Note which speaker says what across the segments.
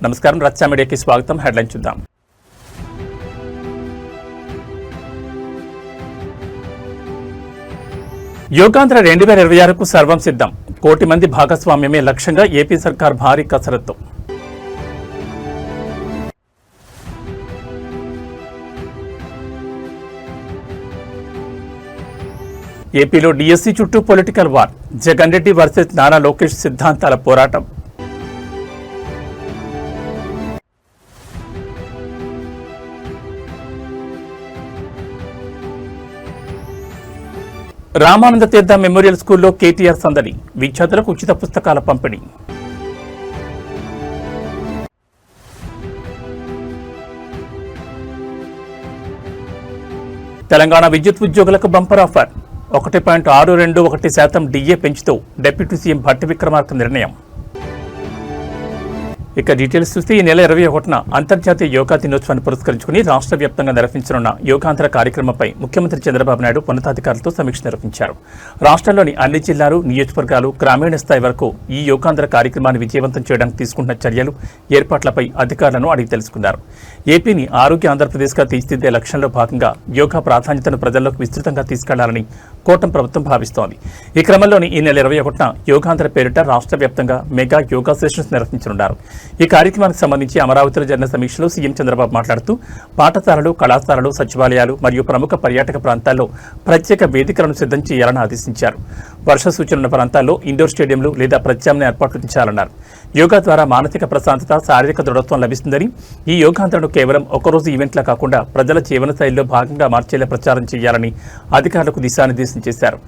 Speaker 1: నమస్కారం, రచ్చ మీడియాకి స్వాగతం. హెడ్లైన్ చూద్దాం. యోగాంధ్ర 2026కు సర్వం సిద్ధం. 1 కోటి మంది భాగస్వామ్యమే లక్ష్యంగా ఏపీ సర్కార్ భారీ కసరత్తు. ఏపీలో డిఎస్సీ చుట్టూ political war. Jagan Reddy versus Nara Lokesh సిద్ధాంతాల పోరాటం. రామానంద తీర్థ మెమోరియల్ స్కూల్లో కేటీఆర్ సందడి. విద్యార్థులకు ఉచిత పుస్తకాల పంపిణీ. తెలంగాణ విద్యుత్ ఉద్యోగులకు బంపర్ ఆఫర్. 1.621% డిఏ పెంచుతూ డిప్యూటీ సీఎం భట్టి విక్రమార్క నిర్ణయం. ఇక డీటెయిల్స్ చూస్తే ఈ నెల 21న అంతర్జాతీయ యోగా దినోత్సవాన్ని పురస్కరించుకుని రాష్ట్ర వ్యాప్తంగా నిర్వహించనున్న యోగాంధ్ర కార్యక్రమంపై ముఖ్యమంత్రి చంద్రబాబు నాయుడు ఉన్నతాధికారులతో సమీక్ష నిర్వహించారు. రాష్ట్రంలోని అన్ని జిల్లాలు, నియోజకవర్గాలు, గ్రామీణ స్థాయి వరకు ఈ యోగాంధ్ర కార్యక్రమాన్ని విజయవంతం చేయడానికి తీసుకుంటున్న చర్యలు, ఏర్పాట్లపై అధికారులను అడిగి తెలుసుకున్నారు. ఏపీని ఆరోగ్య ఆంధ్రప్రదేశ్గా తీర్చిదిద్దే లక్ష్యంలో భాగంగా యోగా ప్రాధాన్యతను ప్రజల్లోకి విస్తృతంగా తీసుకెళ్లాలని కూటమి ప్రభుత్వం భావిస్తోంది. ఈ క్రమంలోని ఈ నెల 21న యోగాంధ్ర పేరిట రాష్ట్ర వ్యాప్తంగా మెగా యోగా సెషన్స్ నిర్వహించనున్నారు. ఈ కార్యక్రమానికి సంబంధించి అమరావతిలో జరిగిన సమీక్షలో సీఎం చంద్రబాబు మాట్లాడుతూ పాఠశాలలు, కళాశాలలు, సచివాలయాలు మరియు ప్రముఖ పర్యాటక ప్రాంతాల్లో ప్రత్యేక వేదికలను సిద్ధం చేయాలని ఆదేశించారు. వర్ష సూచనల ప్రాంతాల్లో ఇండోర్ స్టేడియంలు లేదా ప్రత్యామ్నాయ ఏర్పాట్లు చేయాలన్నారు. యోగా ద్వారా మానసిక ప్రశాంతత, శారీరక దృఢత్వం లభిస్తుందని, ఈ యోగాంధ్రను కేవలం ఒకరోజు ఈవెంట్లా కాకుండా ప్రజల జీవనశైలిలో భాగంగా మార్చేలా ప్రచారం చేయాలని అధికారులకు దిశానిర్దేశం చేశారు.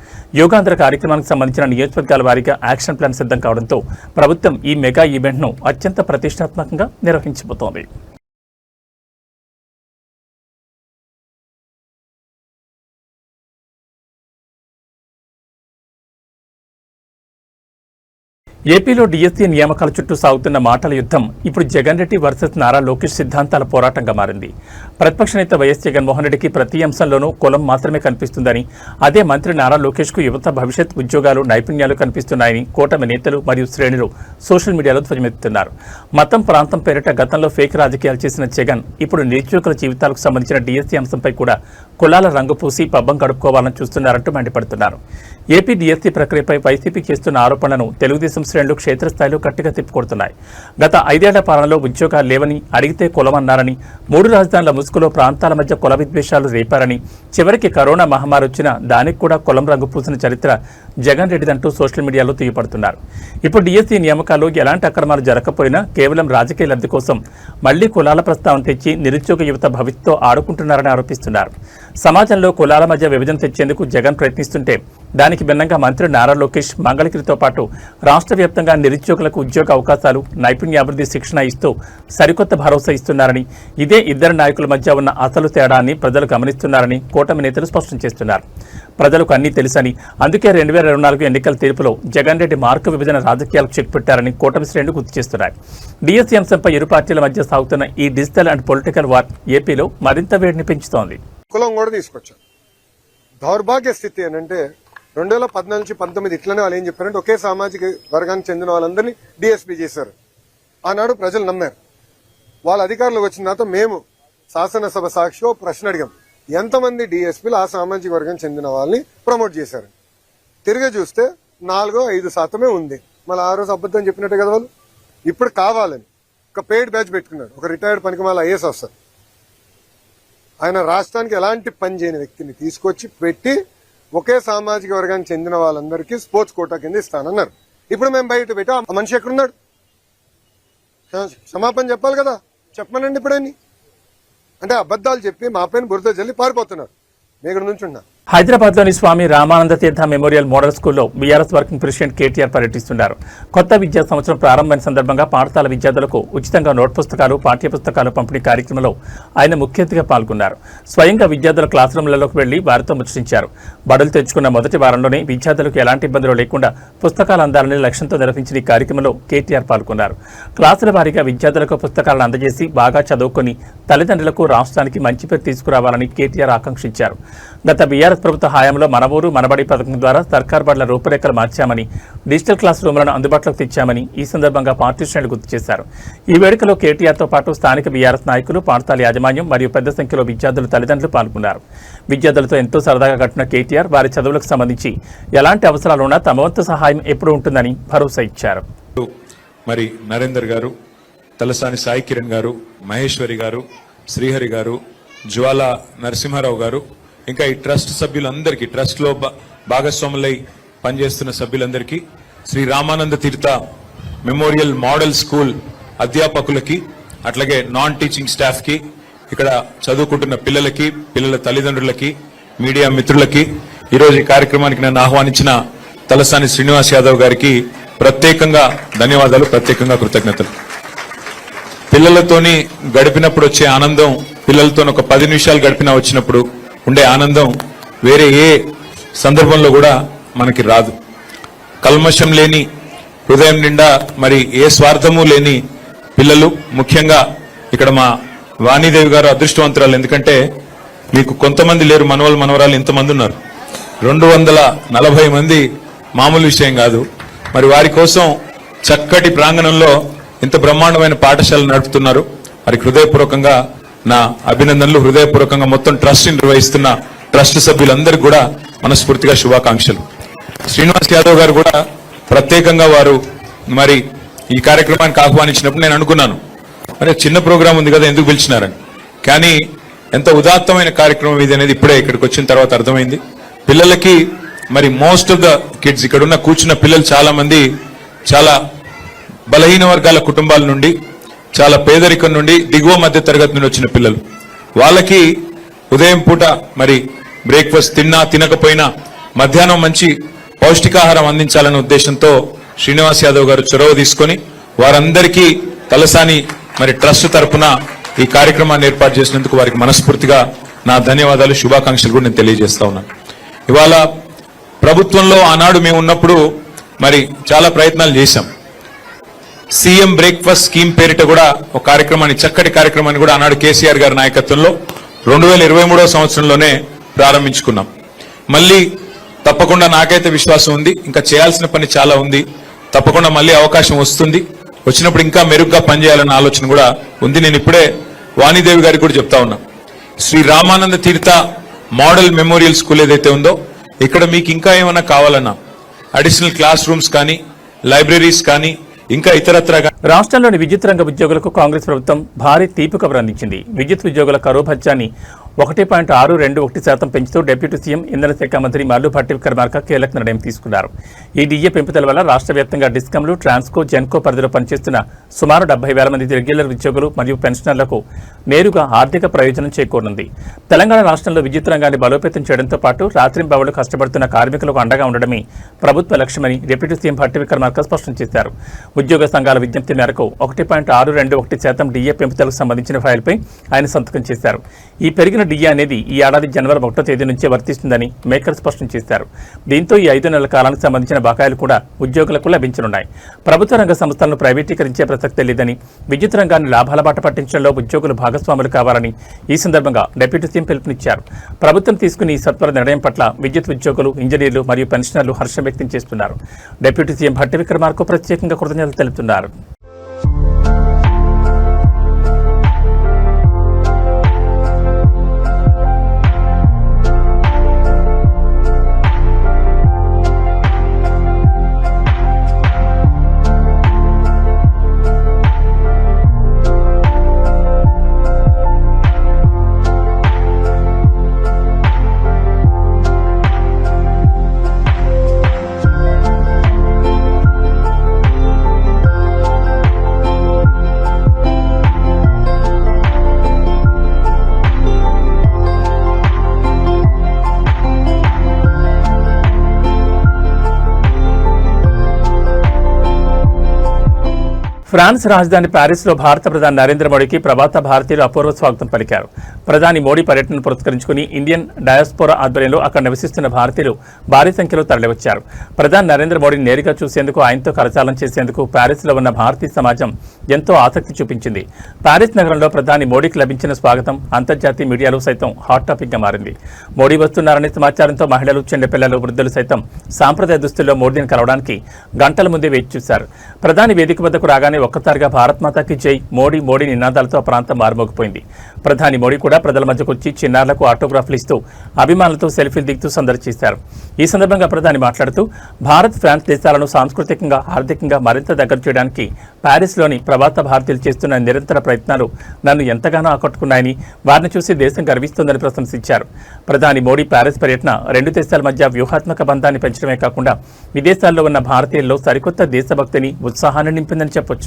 Speaker 1: యోగాంధ్ర కార్యక్రమానికి సంబంధించిన నియోజకవర్గాల వారీగా యాక్షన్ ప్లాన్ సిద్ధం కావడంతో ప్రభుత్వం ఈ మెగా ఈవెంట్ను అత్యంత ప్రతిష్టాత్మకంగా నిర్వహించబోతోంది. ఏపీలో డిఎస్సీ నియామకాల చుట్టూ సాగుతున్న మాటల యుద్ధం ఇప్పుడు జగన్ రెడ్డి వర్సెస్ నారా లోకేష్ సిద్ధాంతాల పోరాటంగా మారింది. ప్రతిపక్ష నేత వైఎస్ జగన్మోహన్ రెడ్డికి ప్రతి అంశంలోనూ కులం మాత్రమే కనిపిస్తుందని, అదే మంత్రి నారా లోకేష్కు యువత భవిష్యత్, ఉద్యోగాలు, నైపుణ్యాలు కనిపిస్తున్నాయని కూటమి నేతలు మరియు శ్రేణులు సోషల్ మీడియాలో ధ్వజమెత్తుతున్నారు. మతం, ప్రాంతం పేరిట గతంలో ఫేక్ రాజకీయాలు చేసిన జగన్ ఇప్పుడు నిరుద్యోగుల జీవితాలకు సంబంధించిన డిఎస్సీ అంశంపై కూడా కులాల రంగు పూసి పబ్బం గడుపుకోవాలని చూస్తున్నారంటూ మండిపడుతున్నారు. ఏపీ డిఎస్సీ ప్రక్రియపై వైసీపీ చేస్తున్న ఆరోపణలను తెలుగుదేశం శ్రేణులు క్షేత్రస్థాయిలో గట్టిగా తిప్పికొడుతున్నాయి. గత 5 ఏళ్ల పాలనలో ఉద్యోగాలు లేవని, అడిగితే కులమన్నారని, 3 రాజధానుల ముసుగులో ప్రాంతాల మధ్య కుల విద్వేషాలు రేపారని, చివరికి కరోనా మహమ్మారి వచ్చినా దానికి కూడా కులం రంగు పూసిన చరిత్ర జగన్ రెడ్డిదంటూ సోషల్ మీడియాలో తీయపడుతున్నారు. ఇప్పుడు డిఎస్సీ నియామకాల్లో ఎలాంటి అక్రమాలు జరగకపోయినా కేవలం రాజకీయ లబ్ధి కోసం మళ్లీ కులాల ప్రస్తావన తెచ్చి నిరుద్యోగ యువత భవిష్యత్తుతో ఆడుకుంటున్నారని ఆరోపిస్తున్నారు. సమాజంలో కులాల మధ్య విభజన తెచ్చేందుకు జగన్ ప్రయత్నిస్తుంటే దానికి భిన్నంగా మంత్రి నారా లోకేష్ మంగళగిరితో పాటు రాష్ట్ర వ్యాప్తంగా నిరుద్యోగులకు ఉద్యోగ అవకాశాలు, నైపుణ్యాభివృద్ధి శిక్షణ ఇస్తూ సరికొత్త భరోసా ఇస్తున్నారని, ఇదే ఇద్దరు నాయకుల మధ్య ఉన్న అసలు తేడాన్ని ప్రజలు గమనిస్తున్నారని కూటమి నేతలు స్పష్టం చేస్తున్నారు. ప్రజలకు అన్నీ తెలుసని, అందుకే 2024 ఎన్నికల తీర్పులో జగన్ రెడ్డి మార్కు విభజన రాజకీయాలకు చెక్ పెట్టారని కూటమి శ్రేణులు గుర్తు చేస్తున్నారు. డిఎస్సీ అంశంపై ఇరు పార్టీల మధ్య సాగుతున్న ఈ డిజిటల్ అండ్ పొలిటికల్ వార్ ఏపీలో మరింత వేడిని పెంచుతోంది.
Speaker 2: కులం కూడా తీసుకొచ్చారు. దౌర్భాగ్య స్థితి ఏంటంటే 2014 నుంచి 19 ఇట్లనే వాళ్ళు ఏం చెప్పారంటే ఒకే సామాజిక వర్గానికి చెందిన వాళ్ళందరినీ డిఎస్పీ చేశారు. ఆనాడు ప్రజలు నమ్మారు. వాళ్ళ అధికారులకు వచ్చిన తర్వాత మేము శాసనసభ సాక్షిగా ప్రశ్న అడిగాం, ఎంతమంది డిఎస్పీలు ఆ సామాజిక వర్గానికి చెందిన వాళ్ళని ప్రమోట్ చేశారు. తిరిగి చూస్తే 4-5% ఉంది. మళ్ళీ ఆ రోజు అబద్ధం చెప్పినట్టే కదా వాళ్ళు. ఇప్పుడు కావాలని ఒక పెయిడ్ బ్యాచ్ పెట్టుకున్నాడు. ఒక రిటైర్డ్ పనికిమాల ఐఏఎస్ ఆఫీసర్, ఆయన రాష్ట్రానికి ఎలాంటి పని చేయని వ్యక్తిని తీసుకొచ్చి పెట్టి ఒకే సామాజిక వర్గానికి చెందిన వాళ్ళందరికీ స్పోర్ట్స్ కోటా కింద ఇస్తానన్నారు. ఇప్పుడు మేము బయట పెట్టి ఆ మనిషి ఎక్కడున్నాడు? క్షమాపణ చెప్పాలి కదా, చెప్పమనండి ఇప్పుడని. అంటే అబద్ధాలు చెప్పి మా పైన బురద జల్లి పారిపోతున్నారు. మీ ఇక్కడ నుంచి ఉన్నా.
Speaker 1: హైదరాబాద్లోని స్వామి రామానంద తీర్థ మెమోరియల్ మోడల్ స్కూల్లో బీఆర్ఎస్ వర్కింగ్ ప్రెసిడెంట్ కేటీఆర్ పర్యటిస్తున్నారు. కొత్త విద్యా సంవత్సరం ప్రారంభమైన సందర్భంగా పాఠశాల విద్యార్థులకు ఉచితంగా నోట్ పుస్తకాలు, పాఠ్యపుస్తకాలు పంపిణీ కార్యక్రమంలో ఆయన ముఖ్య అతిథిగా పాల్గొన్నారు. స్వయంగా విద్యార్థుల క్లాస్ రూమ్లలోకి వెళ్లి వారితో ముచ్చటించారు. బడులు తెచ్చుకున్న మొదటి వారంలోనే విద్యార్థులకు ఎలాంటి ఇబ్బందులు లేకుండా పుస్తకాలు అందాలని లక్ష్యంతో నిర్వహించిన ఈ కార్యక్రమంలో కేటీఆర్ పాల్గొన్నారు. క్లాసుల వారీగా విద్యార్థులకు పుస్తకాలను అందజేసి బాగా చదువుకొని తల్లిదండ్రులకు రాష్ట్రానికి మంచి పేరు తీసుకురావాలని కేటీఆర్ ఆకాంక్షించారు. గత బీఆర్ఎస్ ప్రభుత్వ హయాంలో మన ఊరు మనబడి పథకం ద్వారా సర్కార్ బడుల రూపురేఖలు మార్చామని, డిజిటల్ క్లాస్ రూమ్లను అందుబాటులోకి తెచ్చామని ఈ సందర్భంగా పార్టీ శ్రేణులు గుర్తు చేశారు. ఈ వేడుకలో కేటీఆర్తో పాటు స్థానిక బీఆర్ఎస్ నాయకులు, పాఠశాల యాజమాన్యం మరియు పెద్ద సంఖ్యలో విద్యార్థులు తల్లిదండ్రులు పాల్గొన్నారు. విద్యార్థులతో ఎంతో సరదాగా గడిపిన కేటీఆర్ వారి చదువులకు సంబంధించి ఎలాంటి అవసరాలున్నా తమ వంతు సహాయం ఎప్పుడూ ఉంటుందని భరోసా ఇచ్చారు.
Speaker 3: మరి నరేందర్ గారు, తలసాని సాయి కిరణ్ గారు, మహేశ్వరి గారు, శ్రీహరి గారు, జ్వాల నరసింహారావు గారు, ఇంకా ఈ ట్రస్ట్ సభ్యులందరికీ, ట్రస్ట్ లో భాగస్వాములై పనిచేస్తున్న సభ్యులందరికీ, శ్రీ రామానంద తీర్థ మెమోరియల్ మోడల్ స్కూల్ అధ్యాపకులకి, అట్లాగే నాన్ టీచింగ్ స్టాఫ్ కి, ఇక్కడ చదువుకుంటున్న పిల్లలకి, పిల్లల తల్లిదండ్రులకి, మీడియా మిత్రులకి, ఈరోజు ఈ కార్యక్రమానికి నన్ను ఆహ్వానించిన తలసాని శ్రీనివాస్ యాదవ్ గారికి ప్రత్యేకంగా ధన్యవాదాలు, ప్రత్యేకంగా కృతజ్ఞతలు. పిల్లలతోని గడిపినప్పుడు వచ్చే ఆనందం, పిల్లలతో ఒక 10 నిమిషాలు గడిపినా వచ్చినప్పుడు ఉండే ఆనందం వేరే ఏ సందర్భంలో కూడా మనకి రాదు. కల్మషం లేని హృదయం నిండా మరి ఏ స్వార్థము లేని పిల్లలు, ముఖ్యంగా ఇక్కడ మా వాణీదేవి గారు అదృష్టవంతురాలు. ఎందుకంటే మీకు కొంతమంది లేరు, మనవలు మనవరాలు ఇంతమంది ఉన్నారు. 240 మంది మామూలు విషయం కాదు. మరి వారి కోసం చక్కటి ప్రాంగణంలో ఇంత బ్రహ్మాండమైన పాఠశాల నడుపుతున్నారు. వారికి హృదయపూర్వకంగా నా అభినందనలు, హృదయపూర్వకంగా మొత్తం ట్రస్ట్ నిర్వహిస్తున్న ట్రస్ట్ సభ్యులందరికీ కూడా మనస్ఫూర్తిగా శుభాకాంక్షలు. శ్రీనివాస్ యాదవ్ గారు కూడా ప్రత్యేకంగా వారు మరి ఈ కార్యక్రమానికి ఆహ్వానించినప్పుడు నేను అనుకున్నాను, మరి చిన్న ప్రోగ్రాం ఉంది కదా ఎందుకు పిలిచినారని. కానీ ఎంత ఉదాత్తమైన కార్యక్రమం ఇది అనేది ఇప్పుడే ఇక్కడికి వచ్చిన తర్వాత అర్థమైంది. పిల్లలకి మరి మోస్ట్ ఆఫ్ ద కిడ్స్, ఇక్కడ ఉన్న కూర్చున్న పిల్లలు చాలా మంది చాలా బలహీన వర్గాల కుటుంబాల నుండి, చాలా పేదరికం నుండి, దిగువ మధ్య తరగతి నుండి వచ్చిన పిల్లలు. వాళ్ళకి ఉదయం పూట మరి బ్రేక్ఫాస్ట్ తిన్నా తినకపోయినా మధ్యాహ్నం మంచి పౌష్టికాహారం అందించాలనే ఉద్దేశంతో శ్రీనివాస్ యాదవ్ గారు చొరవ తీసుకొని వారందరికీ తలసాని మరి ట్రస్ట్ తరపున ఈ కార్యక్రమాన్ని ఏర్పాటు చేసినందుకు వారికి మనస్ఫూర్తిగా నా ధన్యవాదాలు, శుభాకాంక్షలు కూడా నేను తెలియజేస్తా ఉన్నాను. ఇవాళ ప్రభుత్వంలో ఆనాడు మేము ఉన్నప్పుడు మరి చాలా ప్రయత్నాలు చేశాం. సీఎం బ్రేక్ఫాస్ట్ స్కీమ్ పేరిట కూడా ఒక కార్యక్రమాన్ని, చక్కటి కార్యక్రమాన్ని కూడా ఆనాడు కేసీఆర్ గారి నాయకత్వంలో 2023వ సంవత్సరంలోనే ప్రారంభించుకున్నాం. మళ్ళీ తప్పకుండా నాకైతే విశ్వాసం ఉంది, ఇంకా చేయాల్సిన పని చాలా ఉంది. తప్పకుండా మళ్ళీ అవకాశం వస్తుంది, వచ్చినప్పుడు ఇంకా మెరుగ్గా పనిచేయాలన్న ఆలోచన కూడా ఉంది. నేను ఇప్పుడే వాణీదేవి గారికి కూడా చెప్తా ఉన్నా, శ్రీ రామానంద తీర్థ మోడల్ మెమోరియల్ స్కూల్ ఏదైతే ఉందో ఇక్కడ మీకు ఇంకా ఏమైనా కావాలన్నా అడిషనల్ క్లాస్ రూమ్స్ కానీ, లైబ్రరీస్ కానీ, ఇంకా ఇతరత్ర.
Speaker 1: రాష్ట్రంలోని విద్యుత్ రంగ ఉద్యోగులకు కాంగ్రెస్ ప్రభుత్వం భారీ తీపి కబురు అందించింది. విద్యుత్ ఉద్యోగుల కరవు భత్యాన్ని 1.621% పెంచుతూ డిప్యూటీ సీఎం ఇంధన శాఖ మంత్రి మల్లు భట్టి విక్రమార్క కీలక నిర్ణయం తీసుకున్నారు. ఈ డిఏ పెంపుదల వల్ల రాష్ట్ర వ్యాప్తంగా డిస్కంలు, ట్రాన్స్కో, జెన్కో పరిధిలో పనిచేస్తున్న సుమారు 70,000 మంది రెగ్యులర్ ఉద్యోగులు మరియు పెన్షనర్లకు నేరుగా ఆర్థిక ప్రయోజనం చేకూరనుంది. తెలంగాణ రాష్ట్రంలో విద్యుత్ రంగాన్ని బలోపేతం చేయడంతో పాటు రాత్రింబవళ్లు కష్టపడుతున్న కార్మికులకు అండగా ఉండడమే ప్రభుత్వ లక్ష్యమని డిప్యూటీ సీఎం భట్టి విక్రమార్క స్పష్టం చేశారు. ఉద్యోగ సంఘాల విజ్ఞప్తి మేరకు 1.621% డిఏ పెంపుదలకు సంబంధించిన ఫైల్పై ఆయన సంతకం చేశారు. ఈ పెరిగిన డిఏ అనేది ఈ ఏడాది జనవరి 1వ తేదీ నుంచే వర్తిస్తుందని మేకర్ స్పష్టం చేశారు. దీంతో ఈ 5 నెలల కాలానికి సంబంధించిన బకాయిలు కూడా ఉద్యోగులకు లభించనున్నాయి. ప్రభుత్వ రంగ సంస్థలను ప్రైవేటీకరించే ప్రసక్తే లేదని, విద్యుత్ రంగాన్ని లాభాల బాట పట్టించడంలో ఉద్యోగులు భాగస్వాములు కావాలని ఈ సందర్భంగా డిప్యూటీ సీఎం పిలుపునిచ్చారు. ప్రభుత్వం తీసుకున్న ఈ సత్వర నిర్ణయం పట్ల విద్యుత్ ఉద్యోగులు, ఇంజనీర్లు మరియు పెన్షనర్లు హర్షం వ్యక్తం చేస్తున్నారు. డిప్యూటీ సీఎం భట్టి విక్రమార్క ప్రత్యేకంగా కృతజ్ఞతలు తెలుపుతున్నారు. ఫ్రాన్స్ రాజధాని ప్యారిస్లో భారత ప్రధాని నరేంద్ర మోడీకి ప్రభాత భారతీయులు అపూర్వ స్వాగతం పలికారు. ప్రధాని మోడీ పర్యటనను పురస్కరించుకుని ఇండియన్ డయాస్పోరా ఆధ్వర్యంలో అక్కడ నివసిస్తున్న భారతీయులు భారీ సంఖ్యలో తరలివచ్చారు. ప్రధాని నరేంద్ర మోడీని నేరుగా చూసేందుకు, ఆయనతో కరచాలనం చేసేందుకు ప్యారిస్లో ఉన్న భారతీయ సమాజం ఎంతో ఆసక్తి చూపించింది. ప్యారిస్ నగరంలో ప్రధాని మోడీకి లభించిన స్వాగతం అంతర్జాతీయ మీడియాలో సైతం హాట్ టాపిక్గా మారింది. మోడీ వస్తున్నారనే సమాచారంతో మహిళలు, చిన్నపిల్లలు, వృద్ధులు సైతం సాంప్రదాయ దుస్తుల్లో మోడీని కలవడానికి గంటల ముందే వేచి చూశారు. ప్రధాని వేదిక వద్దకు రాగానే ఒక్కసారిగా భారత్ మాతాకి జై, మోడీ మోడీ నినాదాలతో ఆ ప్రాంతం మారుమోగిపోయింది. ప్రధాని మోడీ కూడా ప్రజల మధ్యకు వచ్చి చిన్నారులకు ఆటోగ్రాఫ్లు ఇస్తూ అభిమానులతో సెల్ఫీలు దిగుతూ సందడి చేశారు. ఈ సందర్భంగా ప్రధాని మాట్లాడుతూ భారత్, ఫ్రాన్స్ దేశాలను సాంస్కృతికంగా, ఆర్థికంగా మరింత దగ్గర చేయడానికి ప్యారిస్లోని ప్రభాత భారతీయులు చేస్తున్న నిరంతర ప్రయత్నాలు నన్ను ఎంతగానో ఆకట్టుకున్నాయని, వారిని చూసి దేశం గర్విస్తోందని ప్రశంసించారు. ప్రధాని మోడీ ప్యారిస్ పర్యటన రెండు దేశాల మధ్య వ్యూహాత్మక బంధాన్ని పెంచడమే కాకుండా విదేశాల్లో ఉన్న భారతీయుల్లో సరికొత్త దేశభక్తిని, ఉత్సాహాన్ని నింపిందని చెప్పొచ్చు.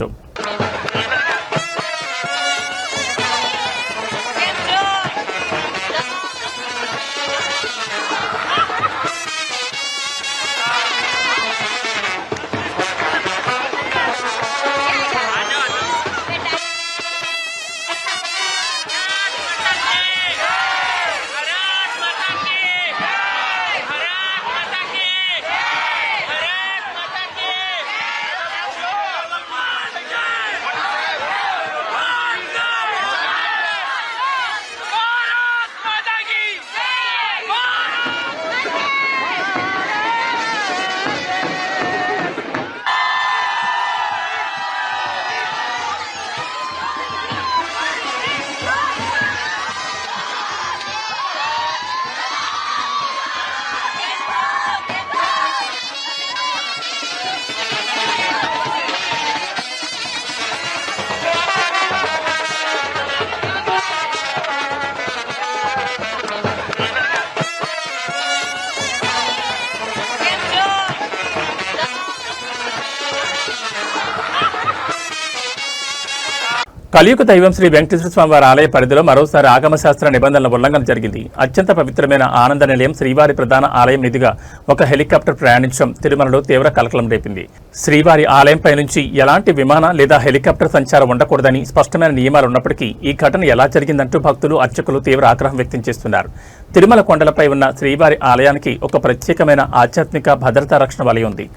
Speaker 1: కలియుగ దైవం శ్రీ వెంకటేశ్వర స్వామివారి ఆలయ పరిధిలో మరోసారి ఆగమశాస్త్ర నిబంధనల ఉల్లంఘన జరిగింది. అత్యంత పవిత్రమైన ఆనంద నిలయం శ్రీవారి ప్రధాన ఆలయం మీదుగా ఒక హెలికాప్టర్ ప్రయాణించడం తిరుమలలో తీవ్ర కలకలం రేపింది. శ్రీవారి ఆలయంపై నుంచి ఎలాంటి విమాన లేదా హెలికాప్టర్ సంచారం ఉండకూడదని స్పష్టమైన నియమాలు ఉన్నప్పటికీ ఈ ఘటన ఎలా జరిగిందంటూ భక్తులు, అర్చకులు తీవ్ర ఆగ్రహం వ్యక్తం చేస్తున్నారు. తిరుమల కొండలపై ఉన్న శ్రీవారి ఆలయానికి ఒక ప్రత్యేకమైన ఆధ్యాత్మిక భద్రతా రక్షణ వలయం ఉంది.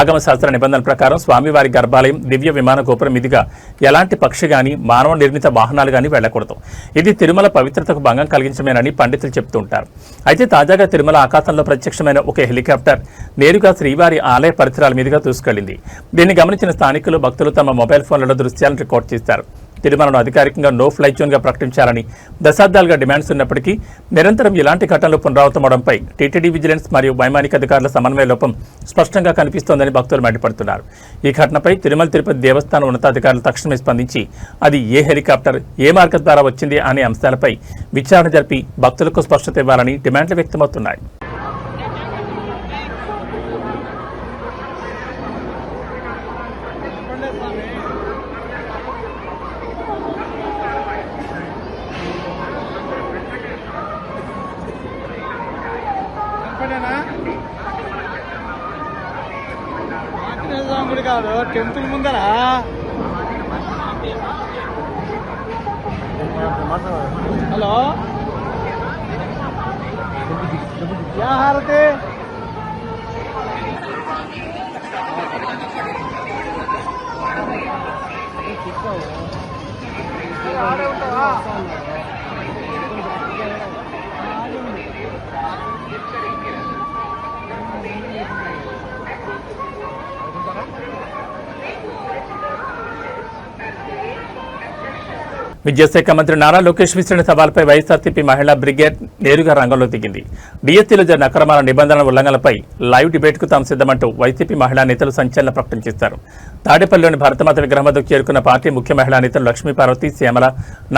Speaker 1: ఆగమశాస్త్ర నిబంధనల ప్రకారం స్వామివారి గర్భాలయం, దివ్య విమాన గోపురం మీదుగా ఎలాంటి పక్షి గాని, మానవ నిర్మిత వాహనాలు గాని వెళ్లకూడదు. ఇది తిరుమల పవిత్రతకు భంగం కలిగించమేనని పండితులు చెబుతుంటారు. అయితే తాజాగా తిరుమల ఆకాశంలో ప్రత్యక్షమైన ఒక హెలికాప్టర్ నేరుగా శ్రీవారి ఆలయ పరిసరాల మీదుగా దూసుకెళ్లింది. దీన్ని గమనించిన స్థానికులు, భక్తులు తమ మొబైల్ ఫోన్లలో దృశ్యాలను రికార్డు చేశారు. తిరుమలను అధికారికంగా నో ఫ్లై జోన్గా ప్రకటించాలని దశాబ్దాలుగా డిమాండ్స్ ఉన్నప్పటికీ నిరంతరం ఇలాంటి ఘటనలు పునరావృతమవడంపై టీటీడీ విజిలెన్స్ మరియు వైమానిక అధికారుల సమన్వయ లోపం స్పష్టంగా కనిపిస్తోందని భక్తులు మండిపడుతున్నారు. ఈ ఘటనపై తిరుమల తిరుపతి దేవస్థానం ఉన్నతాధికారులు తక్షణమే స్పందించి అది ఏ హెలికాప్టర్, ఏ మార్గం ద్వారా వచ్చింది అనే అంశాలపై విచారణ జరిపి భక్తులకు స్పష్టత ఇవ్వాలని డిమాండ్లు వ్యక్తమవుతున్నాయి.
Speaker 4: కాదు టెంపుల్ ముందరా హలో హారతి ఆడే ఉంటావా
Speaker 1: విద్యాశాఖ మంత్రి నారా లోకేష్ విసిరిన సవాల్పై వైఎస్ఆర్సీపీ మహిళా బ్రిగేడ్ నేరుగా రంగంలో దిగింది. డిఎస్సీలో జరిగిన అక్రమాల నిబంధనల ఉల్లంఘనలపై లైవ్ డిబేట్కు తాము సిద్ధమంటూ వైసీపీ మహిళా నేతలు సంచలన ప్రకటన చేశారు. తాడేపల్లిలోని భరతమాత విగ్రహం వద్దకు చేరుకున్న పార్టీ ముఖ్య మహిళా నేతలు లక్ష్మీపార్వతి, శ్యామల,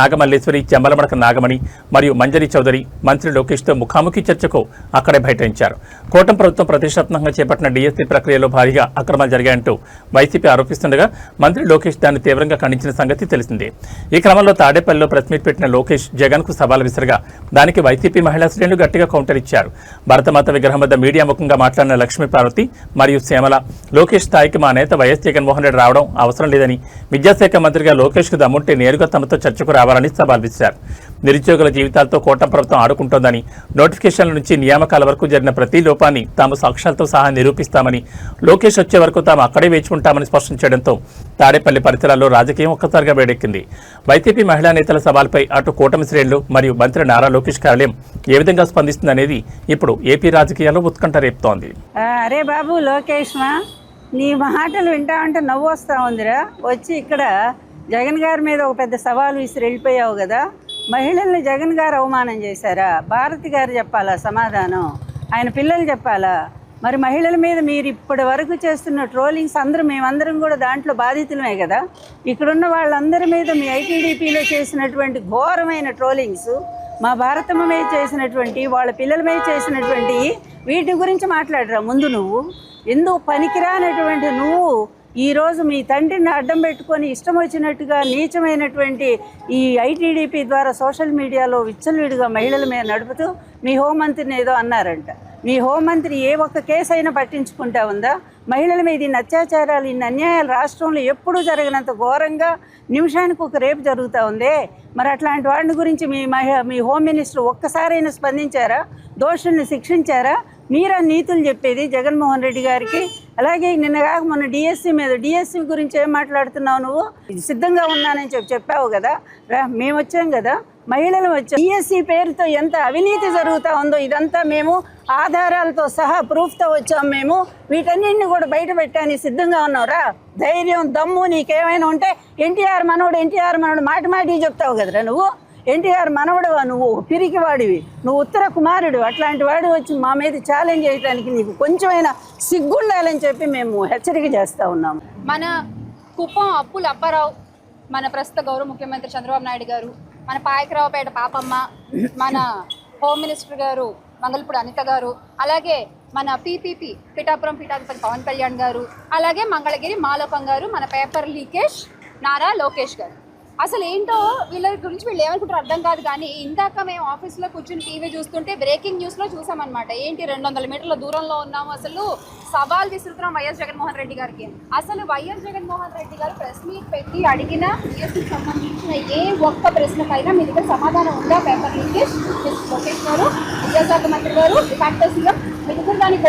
Speaker 1: నాగమల్లేశ్వరి, చెమ్మలమడక నాగమణి మరియు మంజరి చౌదరి మంత్రి లోకేష్తో ముఖాముఖి చర్చకు అక్కడే బైఠాయించారు. కూటమి ప్రభుత్వం ప్రతిష్టాత్మకంగా చేపట్టిన డిఎస్సీ ప్రక్రియలో భారీగా అక్రమాలు జరిగాయంటూ వైసీపీ ఆరోపిస్తుండగా మంత్రి లోకేష్ దాన్ని తీవ్రంగా ఖండించిన సంగతి తెలిసిందే. ఈ క్రమంలో తాడేపల్లిలో ప్రెస్ మీట్ పెట్టిన లోకేష్ జగన్కు సవాల్ విసరగా దానికి వైసీపీ మహిళా శ్రేణులు గట్టిగా కౌంటర్ ఇచ్చారు. భరతమాత విగ్రహం వద్ద మీడియా ముఖంగా మాట్లాడిన లక్ష్మీ పార్వతి మరియు శ్యామల, లోకేష్ స్థాయికి మా నేత వైఎస్ జగన్మోహన్ రెడ్డి రావడం అవసరం లేదని, విద్యాశాఖ మంత్రిగా లోకేష్కు దమ్ముంటే నేరుగా తమతో చర్చకు రావాలని సవాల్ విసిరారు. నిరుద్యోగుల జీవితాలతో కూటమి ప్రభుత్వం ఆడుకుంటోందని, నోటిఫికేషన్ల నుంచి నియామకాల వరకు జరిగిన ప్రతి లోపాన్ని తాము సాక్ష్యాలతో సహా నిరూపిస్తామని, లోకేష్ వచ్చే వరకు తాము అక్కడే వేచి ఉంటామని స్పష్టం చేయడంతో తాడేపల్లి పరిసరాల్లో రాజకీయం ఒక్కసారిగా వేడెక్కింది. వైసీపీ మహిళా నేతల సవాల్పై అటు కూటమి శ్రేణులు మరియు మంత్రి నారా లోకేష్ కార్యాలయం ఏ విధంగా స్పందిస్తుందనేది ఇప్పుడు ఏపీ రాజకీయాల్లో ఉత్కంఠ రేపుతోంది.
Speaker 5: అరే బాబు లోకేష్, నీ మాటలు వింటా ఉంటే నవ్వు వస్తూ ఉందిరా. వచ్చి ఇక్కడ జగన్ గారి మీద ఒక పెద్ద సవాలు విసిరి వెళ్ళిపోయావు కదా. మహిళల్ని జగన్ గారు అవమానం చేశారా? భారతి గారు చెప్పాలా సమాధానం? ఆయన పిల్లలు చెప్పాలా? మరి మహిళల మీద మీరు ఇప్పటి వరకు చేస్తున్న ట్రోలింగ్స్ మేమందరం కూడా దాంట్లో బాధితులమే కదా. ఇక్కడున్న వాళ్ళందరి మీద మీ ఐటీడీపీలో చేసినటువంటి ఘోరమైన ట్రోలింగ్స్, మా భారతమ్మ మీద చేసినటువంటి, వాళ్ళ పిల్లల మీద చేసినటువంటి వీటి గురించి మాట్లాడరా ముందు. నువ్వు ఎందుకు పనికిరానటువంటి నువ్వు ఈరోజు మీ తండ్రిని అడ్డం పెట్టుకొని ఇష్టం వచ్చినట్టుగా నీచమైనటువంటి ఈ ఐటీడీపీ ద్వారా సోషల్ మీడియాలో విచ్చలవిడిగా మహిళల మీద నడుపుతూ మీ హోంమంత్రిని ఏదో అన్నారంట. మీ హోంమంత్రి ఏ ఒక్క కేసు అయినా పట్టించుకుంటా ఉందా? మహిళల మీద ఇన్ని అత్యాచారాలు, ఇన్ని అన్యాయాలు రాష్ట్రంలో ఎప్పుడూ జరగనంత ఘోరంగా నిమిషానికి ఒక రేపు జరుగుతూ ఉందే. మరి అట్లాంటి వాడిని గురించి మీ హోమ్ మినిస్టర్ ఒక్కసారైనా స్పందించారా? దోషుల్ని శిక్షించారా? మీరా నీతులు చెప్పేది జగన్మోహన్ రెడ్డి గారికి? అలాగే నిన్నగాక మొన్న డిఎస్సి గురించి ఏం మాట్లాడుతున్నావు నువ్వు? సిద్ధంగా ఉన్నానని చెప్పావు కదా. మేము వచ్చాం కదా, మహిళలు వచ్చాం. డిఎస్సి పేరుతో ఎంత అవినీతి జరుగుతూ ఉందో ఇదంతా మేము ఆధారాలతో సహా ప్రూఫ్తో వచ్చాం. మేము వీటన్నింటిని కూడా బయట పెట్టాని సిద్ధంగా ఉన్నావురా. ధైర్యం, దమ్ము నీకేమైనా ఉంటే ఎన్టీఆర్ మనవడు మాటి చెప్తావు కదరా నువ్వు. ఎన్టీఆర్ మనవడువా నువ్వు? పిరికివాడివి నువ్వు, ఉత్తర కుమారుడు. అట్లాంటి వాడు వచ్చి మా మీద ఛాలెంజ్ చేయడానికి నీకు కొంచెమైనా సిగ్గుండాలని చెప్పి మేము హెచ్చరిక చేస్తూ ఉన్నాము.
Speaker 6: మన కుప్పం అప్పుల అప్పారావు, మన ప్రస్తుత గౌరవ ముఖ్యమంత్రి చంద్రబాబు నాయుడు గారు, మన పాయకరావుపేట పాపమ్మ, మన హోమ్ మినిస్టర్ గారు మంగళపూడి అనిత గారు, అలాగే మన పీపీపీ పీఠాధిపతి పవన్ కళ్యాణ్ గారు, అలాగే మంగళగిరి మాలోకం గారు, మన పేపర్ లీకేష్ నారా లోకేష్ గారు. అసలు ఏంటో వీళ్ళ గురించి వీళ్ళు ఏమనుకుంటారు అర్థం కాదు. కానీ ఇందాక మేము ఆఫీస్లో కూర్చుని టీవీ చూస్తుంటే బ్రేకింగ్ న్యూస్లో చూసామన్నమాట. ఏంటి 200 మీటర్ల దూరంలో ఉన్నాము, అసలు సవాల్ విసురుతున్నాం వైఎస్ జగన్మోహన్ రెడ్డి గారికి. అసలు వైఎస్ జగన్మోహన్ రెడ్డి గారు ప్రెస్ మీట్ పెట్టి అడిగిన డిఎస్సికి సంబంధించిన ఏ ఒక్క ప్రశ్నకైనా మీ దగ్గర సమాధానం ఉందా? పేపర్ లీకేష్ లోకేష్ గారు, విద్యాశాఖ మంత్రి గారు, ఫ్యాక్టర్ సీఎం, మీ దగ్గర దానికి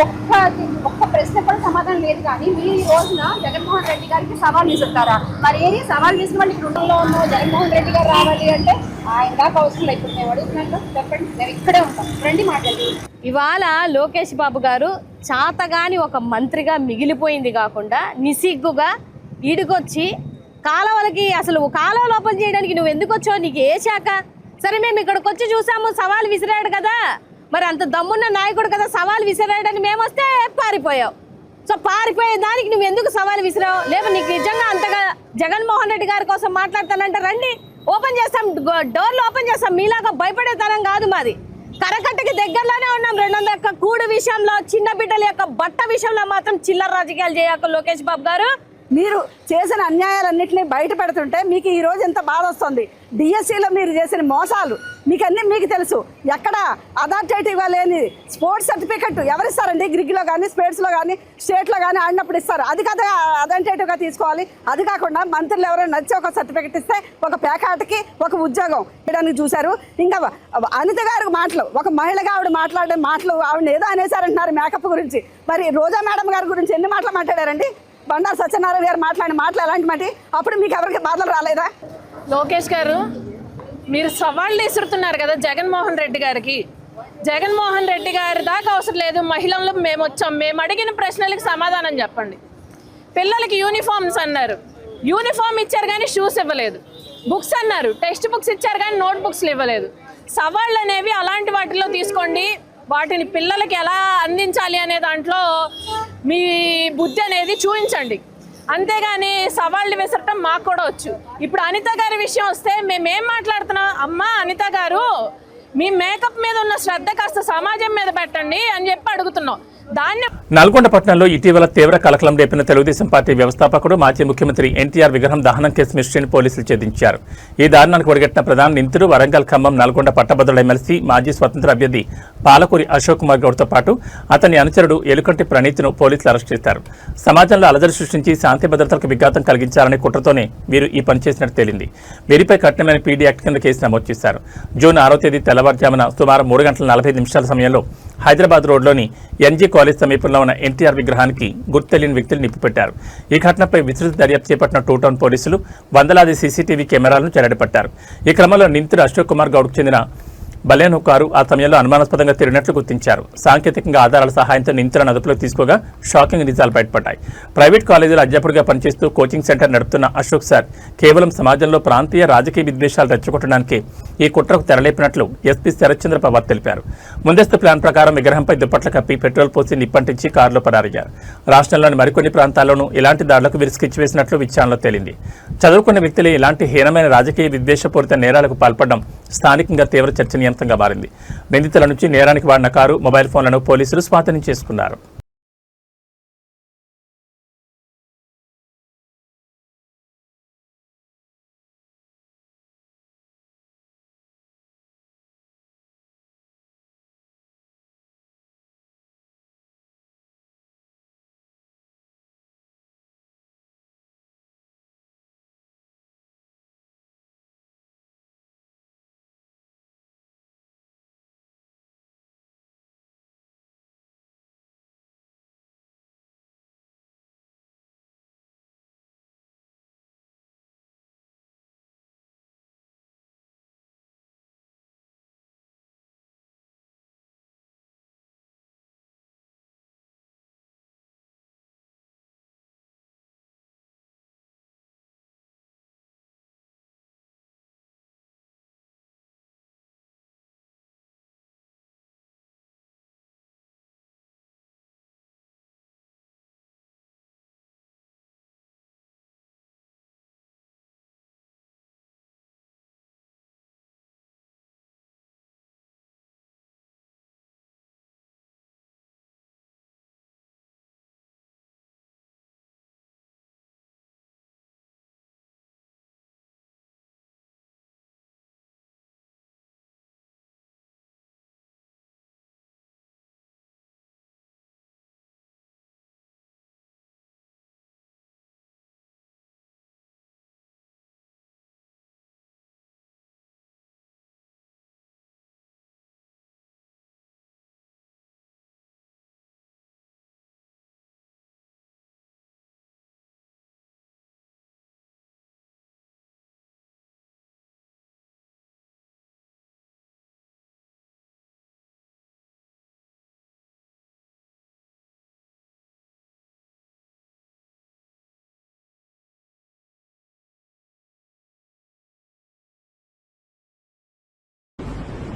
Speaker 6: ఒక్క ప్రశ్న కూడా సమాధానం లేదు. కానీ మీరు ఈ రోజున జగన్మోహన్ రెడ్డి గారికి సవాల్ విసురుతారా? మరి ఏది సవాల్ విసిన వాళ్ళు ఇక్కడ ఉన్నాం, జగన్మోహన్ రెడ్డి గారు రావాలి అంటే ఆయన దాకా అవసరం లేదు. మేము అడుగుతున్నాను, చెప్పండి, మేము ఇక్కడే ఉంటాం, రండి మాట్లాడి.
Speaker 7: ఇవాళ లోకేష్ బాబు గారు చాతగాని ఒక మంత్రిగా మిగిలిపోయింది కాకుండా నిసిగ్గుగా ఈడుకొచ్చి కాలువలకి, అసలు కాలువలు ఓపెన్ చేయడానికి నువ్వు ఎందుకు వచ్చావు? నీకు ఏ శాఖ? సరే, మేము ఇక్కడికి వచ్చి చూసాము, సవాల్ విసిరాడు కదా, మరి అంత దమ్మున్న నాయకుడు కదా సవాల్ విసిరాడని మేము వస్తే పారిపోయావు. సో పారిపోయే దానికి నువ్వు ఎందుకు సవాల్ విసిరావు? లేవు నీకు నిజంగా అంతగా జగన్మోహన్ రెడ్డి గారి కోసం మాట్లాడతానంటే రండి, ఓపెన్ చేస్తాం, డోర్లు ఓపెన్ చేస్తాం. మీలాగా భయపడే తరం కాదు మాది. కరకట్టకి దగ్గరలోనే ఉన్నాం. 200 కూడు విషయంలో, చిన్న బిడ్డల యొక్క బట్ట విషయంలో మాత్రం చిల్లర రాజకీయాలు చేయక లోకేష్ బాబు గారు.
Speaker 5: మీరు చేసిన అన్యాయాలన్నింటినీ బయట పెడుతుంటే మీకు ఈరోజు ఎంత బాధ వస్తుంది. డిఎస్సిలో మీరు చేసిన మోసాలు మీకు తెలుసు. ఎక్కడ అథారిటేటివ్ లేని స్పోర్ట్స్ సర్టిఫికెట్ ఎవరిస్తారండి? గ్రిగ్లో కానీ, స్పోర్ట్స్లో కానీ, స్టేట్లో కానీ ఆడినప్పుడు ఇస్తారు. అది కదా అథారిటేటివ్గా తీసుకోవాలి. అది కాకుండా మంత్రులు ఎవరైనా నచ్చి ఒక సర్టిఫికెట్ ఇస్తే ఒక ప్యాకాట్కి ఒక ఉద్యోగం ఇవ్వడానికి చూశారు. ఇంకా అనిత గారి మాటలు, ఒక మహిళగా ఆవిడ మాట్లాడే మాటలు, ఆవిడ ఏదో అనేసారంటున్నారు మేకప్ గురించి. మరి రోజా మేడం గారి గురించి ఎన్ని మాటలు మాట్లాడారండి? బండారు సత్యనారాయణ గారు మాట్లాడిన మాటలు ఎలాంటి మాట? అప్పుడు మీకు ఎవరికి బాధలు రాలేదా?
Speaker 8: లోకేష్ గారు, మీరు సవాళ్ళు విసురుతున్నారు కదా జగన్మోహన్ రెడ్డి గారికి. జగన్మోహన్ రెడ్డి గారి దాకా అవసరం లేదు. మహిళలు మేము వచ్చాం, మేము అడిగిన ప్రశ్నలకు సమాధానం చెప్పండి. పిల్లలకి యూనిఫామ్స్ అన్నారు, యూనిఫామ్ ఇచ్చారు కానీ షూస్ ఇవ్వలేదు. బుక్స్ అన్నారు, టెక్స్ట్ బుక్స్ ఇచ్చారు కానీ నోట్ బుక్స్లు ఇవ్వలేదు. సవాళ్ళు అనేవి అలాంటి వాటిలో తీసుకోండి, వాటిని పిల్లలకి ఎలా అందించాలి అనే దాంట్లో మీ బుద్ధి అనేది చూపించండి. అంతేగాని సవాళ్ళు విసరటం మాకు కూడా వచ్చు. ఇప్పుడు అనిత గారి విషయం వస్తే మేమేం మాట్లాడుతున్నాం? అమ్మా అనిత గారు, మీ మేకప్ మీద ఉన్న శ్రద్ధ కాస్త సమాజం మీద పెట్టండి అని చెప్పి అడుగుతున్నాం. దాన్ని
Speaker 1: నల్గొండ పట్టణంలో ఇటీవల తీవ్ర కలకలం రేపిన తెలుగుదేశం పార్టీ వ్యవస్థాపకుడు మాజీ ముఖ్యమంత్రి ఎన్టీఆర్ విగ్రహం దహనం కేసు మిస్టరీని పోలీసులు ఛేదించారు. ఈ దారుణానికి ఒడిగట్టిన ప్రధాన నిందితుడు వరంగల్, ఖమ్మం, నల్గొండ పట్టభద్రుల ఎమ్మెల్సీ మాజీ స్వతంత్ర అభ్యర్థి పాలకూరి అశోక్ కుమార్ గౌడ్తో పాటు అతని అనుచరుడు ఎలుకంటి ప్రణీత్ను పోలీసులు అరెస్ట్ చేశారు. సమాజంలో అలజడి సృష్టించి శాంతి భద్రతలకు విఘాతం కలిగించాలనే కుట్రతోనే వీరు ఈ పని చేసినట్టు తేలింది. వీరిపై కఠినమైన పీడీ యాక్ట్ కింద కేసు నమోదు చేశారు. జూన్ 6వ తేదీ తెల్లవారుజామున సుమారు 3 గంటల 45 నిమిషాల సమయంలో హైదరాబాద్ రోడ్లోని ఎన్జీ కాలేజ్ సమీపంలో ఉన్న ఎన్టీఆర్ విగ్రహానికి గుర్తు తెలియని వ్యక్తులు నిప్పుపెట్టారు. ఈ ఘటనపై విస్తృత దర్యాప్తు చేపట్టిన 2 టౌన్ పోలీసులు వందలాది సీసీటీవీ కెమెరాలను చెరడిపట్టారు. ఈ క్రమంలో నిందితుడు అశోక్ కుమార్ గౌడ్కు చెందిన బలేనో కారు ఆ సమయంలో అనుమానాస్పదంగా తిరిగినట్లు గుర్తించారు. సాంకేతికంగా ఆధారాల సహాయంతో నిందితులను అదుపులోకి తీసుకోగా షాకింగ్ నిజాలు బయటపడ్డాయి. ప్రైవేట్ కాలేజీలో అధ్యాపకుడిగా పనిచేస్తూ కోచింగ్ సెంటర్ నడుపుతున్న అశోక్ సార్ కేవలం సమాజంలో ప్రాంతీయ రాజకీయ విద్వేషాలు రెచ్చగొట్టడానికి ఈ కుట్రకు తెరలేపినట్లు ఎస్పీ శరత్చంద్ర పవార్ తెలిపారు. ముందస్తు ప్లాన్ ప్రకారం విగ్రహంపై దుప్పట్లు కప్పి పెట్రోల్ పోసి నిప్పంటించి కారులో పరారయ్యారు. రాష్ట్రంలోని మరికొన్ని ప్రాంతాల్లోనూ ఇలాంటి దాడులకు వీరు స్కెచ్ వేసినట్లు విచారణలో తేలింది. చదువుకున్న వ్యక్తులే ఇలాంటి హీనమైన రాజకీయ విద్వేషపూరిత నేరాలకు పాల్పడడం స్థానికంగా తీవ్ర చర్చనీయాంశంగా మారింది. నిందితుల నుంచి నేరానికి వాడిన కారు, మొబైల్ ఫోన్లను పోలీసులు స్వాధీనం చేసుకున్నారు.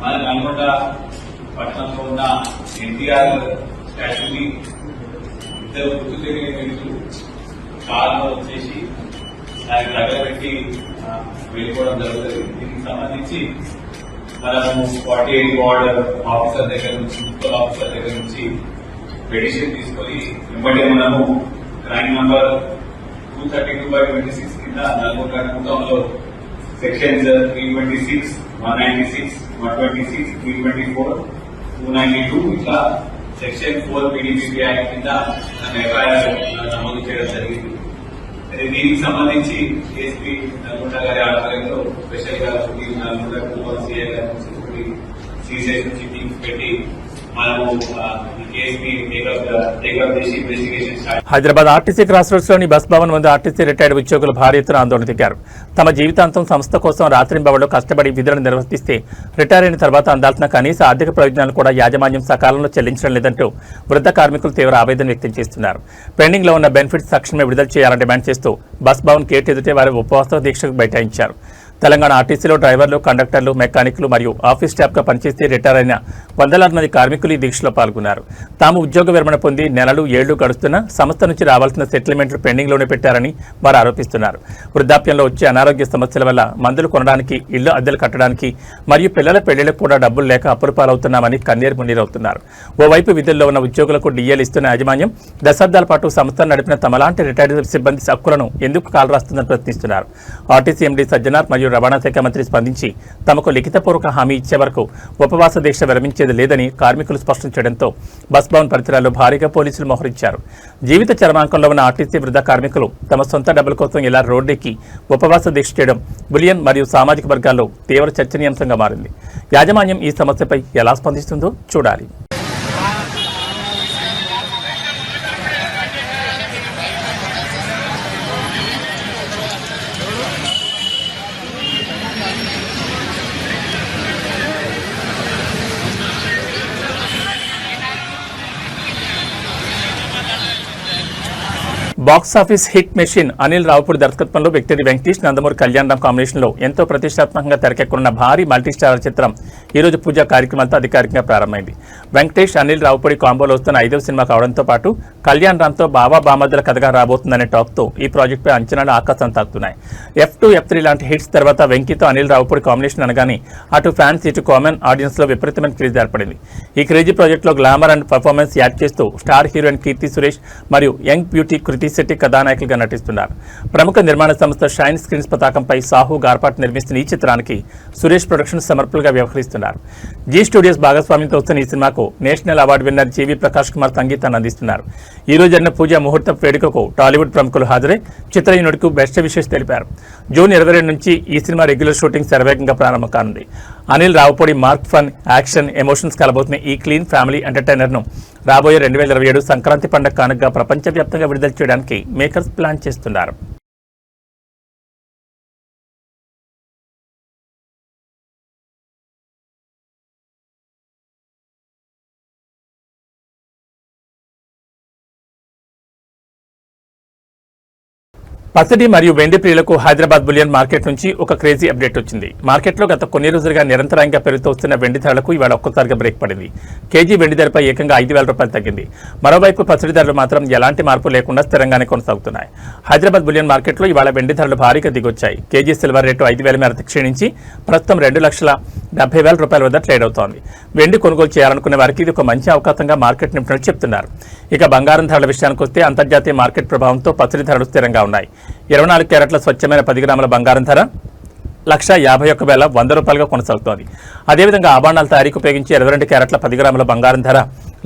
Speaker 9: మన నల్గొండ పట్టణంలో ఉన్న ఎన్టీఆర్ స్టాచ్యూని ఇద్దరు గుర్తు తెలియని వ్యక్తులు కారులో వచ్చేసి దానికి తగలబెట్టి వెళ్ళిపోవడం జరుగుతుంది. దీనికి సంబంధించి మనము 48 వార్డ్ ఆఫీసర్ దగ్గర నుంచి, మున్సిపల్ ఆఫీసర్ దగ్గర నుంచి పిటిషన్ తీసుకొని వెంబడే మనము క్రైమ్ నంబర్ 232/26 కింద నల్గొండ టౌన్లో సెక్షన్స్ 326, 196, 126, 324, 292 ఇట్లా సెక్షన్ 4 పీడీపీ యాక్ట్ కింద ఎఫ్ఐఆర్ నమోదు చేయడం జరిగింది. దీనికి సంబంధించి ఏఎస్పీ నల్గొండ గారి ఆధ్వర్యంలో స్పెషల్ గా నల్గొండ కుటుంబ సిఐ గారి సిసిఎస్ నుంచి టీమ్స్ పెట్టి
Speaker 1: హైదరాబాద్ ఆర్టీసీ క్రాస్ రోడ్స్ లోని బస్ భవన్ వద్ద ఆర్టీసీ రిటైర్డ్ ఉద్యోగులు భారీ ఎత్తున ఆందోళన దిగారు. తమ జీవితాంతం సంస్థ కోసం రాత్రింబవళ్లు కష్టపడి విధులను నిర్వర్తిస్తే రిటైర్ అయిన తర్వాత అందాల్సిన కనీస ఆర్థిక ప్రయోజనాలు కూడా యాజమాన్యం సకాలంలో చెల్లించడం లేదంటూ వృద్ధ కార్మికులు తీవ్ర ఆవేదన వ్యక్తం చేస్తున్నారు. పెండింగ్ లో ఉన్న బెనిఫిట్స్ తక్షణమే విడుదల చేయాలని డిమాండ్ చేస్తూ బస్ భవన్ గేట్ ఎదుటే వారి ఉపవాస దీక్షకు బైఠాయించారు. తెలంగాణ ఆర్టీసీలో డ్రైవర్లు, కండక్టర్లు, మెకానిక్లు మరియు ఆఫీస్ స్టాఫ్గా పనిచేసి రిటైర్ అయిన వందలాది మంది కార్మికులు ఈ దీక్షలో పాల్గొన్నారు. తాము ఉద్యోగ విరమణ పొంది నెలలు, ఏళ్లు గడుస్తున్నా సంస్థ నుంచి రావాల్సిన సెటిల్మెంట్లు పెండింగ్లోనే పెట్టారని వారు ఆరోపిస్తున్నారు. వృద్ధాప్యంలో వచ్చే అనారోగ్య సమస్యల వల్ల మందులు కొనడానికి, ఇళ్లు అద్దెలు కట్టడానికి మరియు పిల్లల పెళ్లిళ్లకు కూడా డబ్బులు లేక అప్పుల పాలవుతున్నామని కన్నీరు మున్నీరవుతున్నారు. ఓవైపు విధుల్లో ఉన్న ఉద్యోగులకు డిఏలు ఇస్తున్న యాజమాన్యం దశాబ్దాల పాటు సంస్థను నడిపిన తమలాంటి రిటైర్డ్ సిబ్బంది హక్కులను ఎందుకు కాలరాస్తుందని ప్రశ్నిస్తున్నారు. ఆర్టీసీ ఎండీ సజ్జనార్ మరియు రవాణా శాఖ మంత్రి స్పందించి తమకు లిఖితపూర్వక హామీ ఇచ్చే వరకు ఉపవాస దీక్ష విరమించేది లేదని కార్మికులు స్పష్టం చేయడంతో బస్ భవన్ పరిసరాల్లో భారీగా పోలీసులు మోహరించారు. జీవిత చరమాంకంలో ఉన్న ఆర్టీసీ వృద్ధ కార్మికులు తమ సొంత డబ్బుల కోసం ఇలా రోడ్డెక్కి ఉపవాస దీక్ష చేయడం బులియన్ మరియు సామాజిక వర్గాల్లో తీవ్ర చర్చనీయాంశంగా మారింది. యాజమాన్యం ఈ సమస్యపై ఎలా స్పందిస్తుందో చూడాలి. Box office hit machine Anil Ravipudi దర్శకత్వంలో వ్యక్తిది వెంకటేష్, నందమూరి కళ్యాణ్ రామ్ కాంబినేషన్లో ఎంతో ప్రతిష్టాత్మకంగా తెరకెక్కనున్న భారీ మల్టీస్టారర్ చిత్రం ఈరోజు పూజా కార్యక్రమాలతో అధికారికంగా ప్రారంభమైంది. వెంకటేష్, అనిల్ రావుపూడి కాంబోలో వస్తున్న 5వ సినిమా కావడంతో పాటు కళ్యాణ్ రామ్తో బాబా బామర్దుల కథగా రాబోతుందనే టాక్తో ఈ ప్రాజెక్టుపై అంచనాలు ఆకాశం తాకుతున్నాయి. F2, F3 లాంటి హిట్స్ తర్వాత వెంకీతో అనిల్ రావుపూడి కాంబినేషన్ అనగానే అటు ఫ్యాన్స్, ఇటు కామన్ ఆడియన్స్ లో విపరీతమైన క్రేజ్ ఏర్పడింది. ఈ క్రేజీ ప్రాజెక్టులో గ్లామర్ అండ్ పర్ఫార్మెన్స్ యాడ్ చేస్తూ స్టార్ హీరోయిన్ కీర్తి సురేష్ మరియు యంగ్ బ్యూటీ కృతి శెట్టి కథానాయకులుగా నటిస్తున్నారు. ప్రముఖ నిర్మాణ సంస్థ షైన్ స్క్రీన్స్ పతాకంపై సాహు గార్పాట్ నిర్మిస్తున్న ఈ చిత్రానికి సురేష్ ప్రొడక్షన్స్ సమర్పకులుగా వ్యవహరిస్తున్నారు. జీ స్టూడియోస్ భాగస్వామ్యంతో వస్తున్న ఈ సినిమాకు నేషనల్ అవార్డు విన్నర్ జీవి ప్రకాష్ కుమార్ సంగీతాన్ని అందిస్తున్నారు. ఈ రోజు జరిగిన పూజ ముహూర్త వేడుకకు టాలీవుడ్ ప్రముఖులు హాజరై చిత్ర యూనిట్కు బెస్ట్ విషెస్ తెలిపారు. జూన్ 22 నుంచి ఈ సినిమా రెగ్యులర్ షూటింగ్ శరవేగంగా ప్రారంభం కానుంది. Anil Ravipudi mark fun, action, emotions కలబోతున్న ఈ క్లీన్ ఫ్యామిలీ ఎంటర్టైనర్ను రాబోయే 2027 సంక్రాంతి పండుగ కానుకగా ప్రపంచవ్యాప్తంగా విడుదల చేయడానికి మేకర్స్ ప్లాన్ చేస్తున్నారు. పసిడి మరియు వెండి ప్రియులకు హైదరాబాద్ బులియన్ మార్కెట్ నుంచి ఒక క్రేజీ అప్డేట్ వచ్చింది. మార్కెట్లో గత కొన్ని రోజులుగా నిరంతరంగా పెరుగుతూ వస్తున్న వెండి ధరలకు ఇవాళ ఒక్కసారిగా బ్రేక్ పడింది. కేజీ వెండి ధరపై ఏకంగా 5,000 రూపాయలు తగ్గింది. మరోవైపు పసిడి ధరలు మాత్రం ఎలాంటి మార్పు లేకుండా స్థిరంగానే కొనసాగుతున్నాయి. హైదరాబాద్ బులియన్ మార్కెట్లో ఇవాళ వెండి ధరలు భారీగా దిగొచ్చాయి. కేజీ సిల్వర్ రేటు 5,000 మేర క్షీణించి ప్రస్తుతం 2,70,000 రూపాయల వద్ద ట్రేడ్ అవుతోంది. వెండి కొనుగోలు చేయాలనుకునే వారికి ఇది ఒక మంచి అవకాశంగా మార్కెట్ నింపుతున్నట్టు చెప్తున్నారు. ఇక బంగారం ధరల విషయానికి వస్తే అంతర్జాతీయ మార్కెట్ ప్రభావంతో పసిడి ధరలు స్థిరంగా ఉన్నాయి. 24 క్యారెట్ల స్వచ్ఛమైన 10 గ్రాముల బంగారం ధర 151,100 రూపాయలుగా కొనసాగుతోంది. అదేవిధంగా ఆభరణాల తయారీకి ఉపయోగించే 22 క్యారెట్ల 10 గ్రాముల బంగారం ధర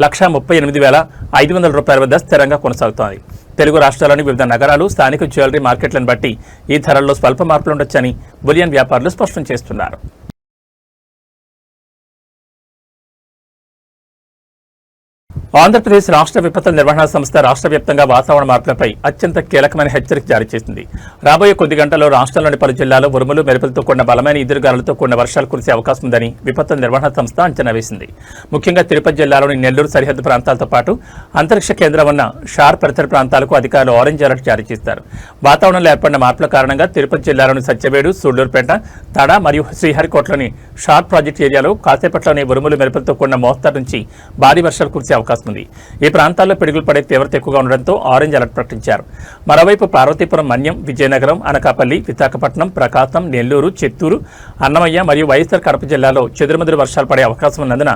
Speaker 1: 138,500 రూపాయల వద్ద స్థిరంగా కొనసాగుతోంది. తెలుగు రాష్ట్రాల్లోని వివిధ నగరాలు, స్థానిక జ్యువెలరీ మార్కెట్లను బట్టి ఈ ధరల్లో స్వల్ప మార్పులు ఉండొచ్చని బులియన్ వ్యాపారులు స్పష్టం చేస్తున్నారు. ఆంధ్రప్రదేశ్ రాష్ట్ర విపత్తుల నిర్వహణ సంస్థ రాష్ట్ర వ్యాప్తంగా వాతావరణ మార్పులపై అత్యంత కీలకమైన హెచ్చరిక జారీ చేసింది. రాబోయే కొద్ది గంటల్లో రాష్ట్రంలోని పలు జిల్లాల్లో ఉరుములు, మెరుపులతో కూడిన బలమైన ఈదురుగాలులతో కూడిన వర్షాలు కురిసే అవకాశం ఉందని విపత్తుల నిర్వహణ సంస్థ అంచనా వేసింది. ముఖ్యంగా తిరుపతి జిల్లాలోని నెల్లూరు సరిహద్దు ప్రాంతాలతో పాటు అంతరిక్ష కేంద్రం ఉన్న షార్ పరిసర ప్రాంతాలకు అధికారులు ఆరెంజ్ అలర్ట్ జారీ చేశారు. వాతావరణంలో ఏర్పడిన మార్పుల కారణంగా తిరుపతి జిల్లాలోని సత్యవేడు, సూళ్లూరుపేట, తడ మరియు శ్రీహరికోటలోని షార్ ప్రాజెక్ట్ ఏరియాలో కాసేపట్లోని ఉరుములు, మెరుపులతో కూడిన మోస్తరు నుంచి భారీ వర్షాలు కురిసే అవకాశం ఉంది. ఈ ప్రాంతాల్లో పిడుగులు పడే తీవ్రత ఎక్కువగా ఉండడంతో ఆరెంజ్ అలర్ట్ ప్రకటించారు. మరోవైపు పార్వతీపురం, మన్యం, విజయనగరం, అనకాపల్లి, విశాఖపట్నం, ప్రకాశం, నెల్లూరు, చిత్తూరు, అన్నమయ్య మరియు వైఎస్ఆర్ కడప జిల్లాలో చెదురుమదురు వర్షాలు పడే అవకాశం ఉన్నందున